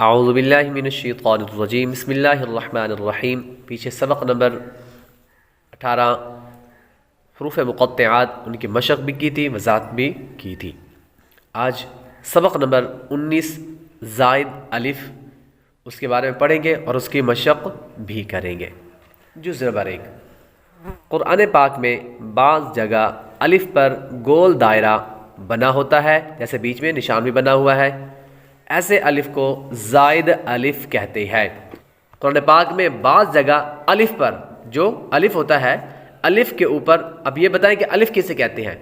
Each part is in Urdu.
اعوذ باللہ من الشیطان الرجیم بسم اللہ الرحمن الرحیم۔ پیچھے سبق نمبر 18 حروف مقطعات ان کی مشق بھی کی تھی، وضاحت بھی کی تھی۔ آج سبق نمبر 19 زائد الف اس کے بارے میں پڑھیں گے اور اس کی مشق بھی کریں گے۔ جزء نمبر 1، قرآن پاک میں بعض جگہ الف پر گول دائرہ بنا ہوتا ہے، جیسے بیچ میں نشان بھی بنا ہوا ہے، ایسے الف کو زائد الف کہتے ہیں۔ قرآن پاک میں بعض جگہ الف پر جو الف ہوتا ہے، الف کے اوپر، اب یہ بتائیں کہ الف کسے کہتے ہیں؟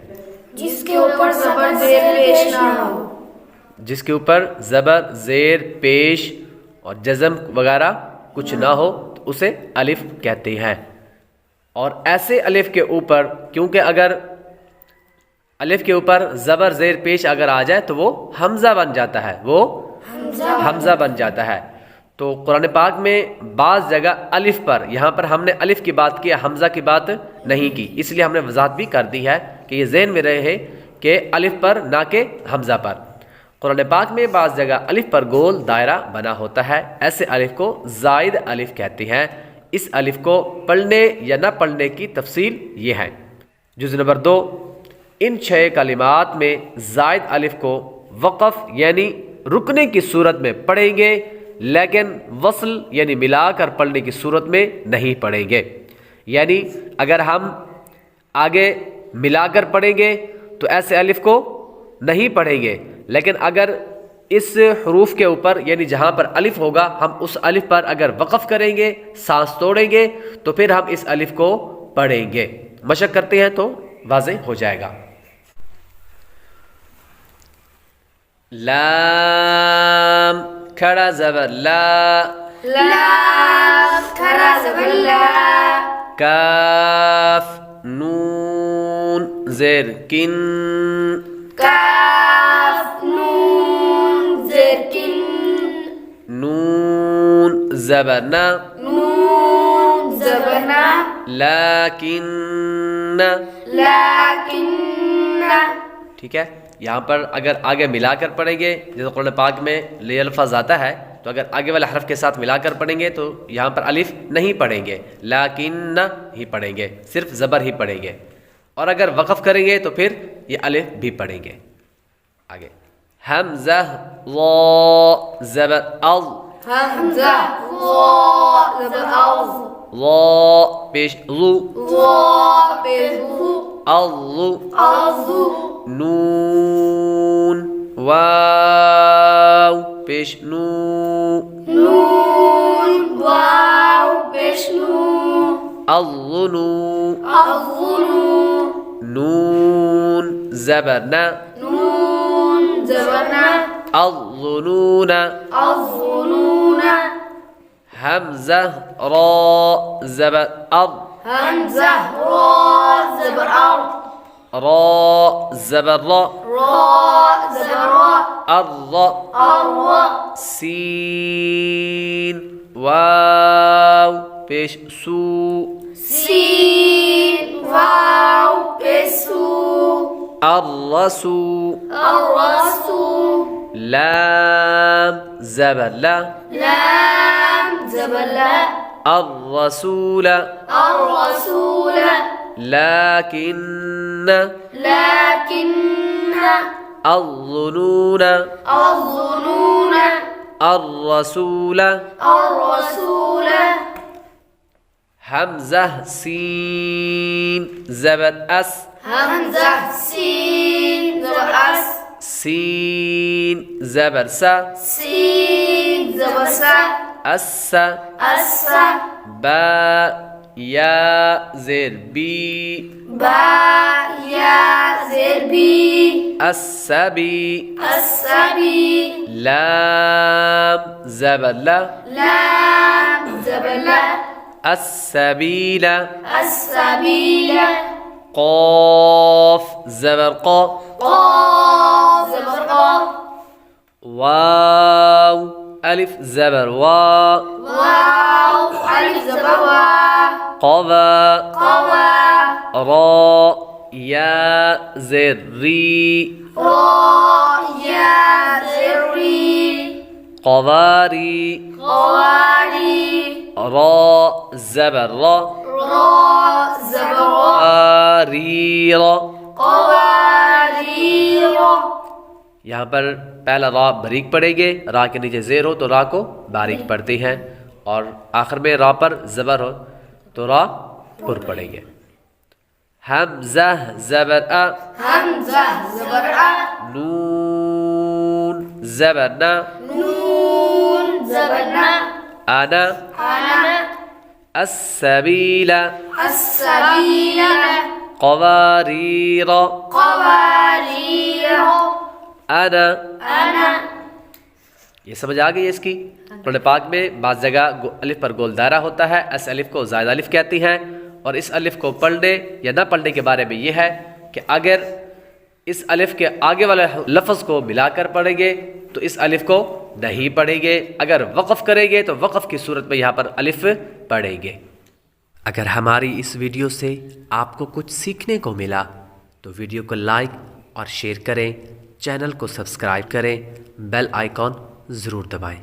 جس کے اوپر زبر زیر پیش نہ ہو، جس کے اوپر زبر زیر پیش اور جزم وغیرہ کچھ نہ ہو تو اسے الف کہتے ہیں۔ اور ایسے الف کے اوپر، کیونکہ اگر الف کے اوپر زبر زیر پیش اگر آ جائے تو وہ حمزہ بن جاتا ہے، وہ حمزہ بن جاتا ہے۔ تو قرآن پاک میں بعض جگہ الف پر، یہاں پر ہم نے الف کی بات کی، حمزہ کی بات نہیں کی، اس لیے ہم نے وضاحت بھی کر دی ہے کہ یہ ذہن میں رہے کہ الف پر نہ کہ حمزہ پر۔ قرآن پاک میں بعض جگہ الف پر گول دائرہ بنا ہوتا ہے، ایسے الف کو زائد الف کہتے ہیں۔ اس الف کو پڑھنے یا نہ پڑھنے کی تفصیل یہ ہے۔ جزء نمبر 2، ان 6 کلمات میں زائد الف کو وقف یعنی رکنے کی صورت میں پڑھیں گے، لیکن وصل یعنی ملا کر پڑھنے کی صورت میں نہیں پڑھیں گے۔ یعنی اگر ہم آگے ملا کر پڑھیں گے تو ایسے الف کو نہیں پڑھیں گے، لیکن اگر اس حروف کے اوپر یعنی جہاں پر الف ہوگا ہم اس الف پر اگر وقف کریں گے، سانس توڑیں گے، تو پھر ہم اس الف کو پڑھیں گے۔ مشق کرتے ہیں تو واضح ہو جائے گا۔ لام کھڑا زبر لا، لام کھڑا زبر لا، کاف نون زیر کن، کاف نون زیر کن، نون زبر نا، نون زبر نا، لیکن، لیکن، ٹھیک ہے۔ یہاں پر اگر آگے ملا کر پڑھیں گے، جیسے قرآن پاک میں یہ الفاظ آتا ہے، تو اگر آگے والے حرف کے ساتھ ملا کر پڑھیں گے تو یہاں پر الف نہیں پڑھیں گے، لیکن ہی پڑھیں گے، صرف زبر ہی پڑھیں گے۔ اور اگر وقف کریں گے تو پھر یہ الف بھی پڑھیں گے۔ آگے حمزہ وا زبر ال، حمزہ وا زبر او، وا پیش لو، وا پیش لو، الو، ازو، نون واو پیش نو، نون واو پیش نو، الظنو، الظنو، نون زبر نا، نون زبر نا، الظنون، الظنون، حمزہ را زبر ار، حمزہ را زبر او، را زبر را، را زبر را، الر، الر، سین واو پیش سو، سین واو پیش سو، الرسو، الرسو، لام زبر لا، لام زبر لا، الرسول، الرسول، لكن، لكن، الظنون، الظنون، الرسول، الرسول، حمزة سين زبر أس، حمزة سين زبر أس، سين زبر سا، سين زبر سا، أس، أس، با يا زر بي، با يا زر بي، السبي، السبي، لام زبر لا، لام زبر لا، السبيل، السبيل، قاف زبر قا، قاف زبر قاف، واو ألف زبر وا، واو ألف زبر وا، قضى، قوى، را يا زر ري، را يا زر ري، قواری قواری را زبر را را زبر را قواریر قواریر یہاں پر پہلا را باریک پڑھیں گے، را کے نیچے زیر ہو تو را کو باریک پڑھتے ہیں، اور آخر میں را پر زبر ہو تو را پر پڑھیں گے۔ حمزہ زبر ا حمزہ زبر ا نون زبر نا نون زبر نا انا انا السبیل السبیل قواریر قواریر انا انا یہ سمجھ آ گئی ہے اس کی؟ قرآن پاک میں بعض جگہ الف پر گول دائرہ ہوتا ہے، اس الف کو زائد الف کہتی ہیں، اور اس الف کو پڑھنے یا نہ پڑھنے کے بارے میں یہ ہے کہ اگر اس الف کے آگے والے لفظ کو ملا کر پڑھیں گے تو اس الف کو نہیں پڑھیں گے، اگر وقف کریں گے تو وقف کی صورت میں یہاں پر الف پڑھیں گے۔ اگر ہماری اس ویڈیو سے آپ کو کچھ سیکھنے کو ملا تو ویڈیو کو لائک اور شیئر کریں، چینل کو سبسکرائب کریں، بیل آئیکن ضرور دبائیں۔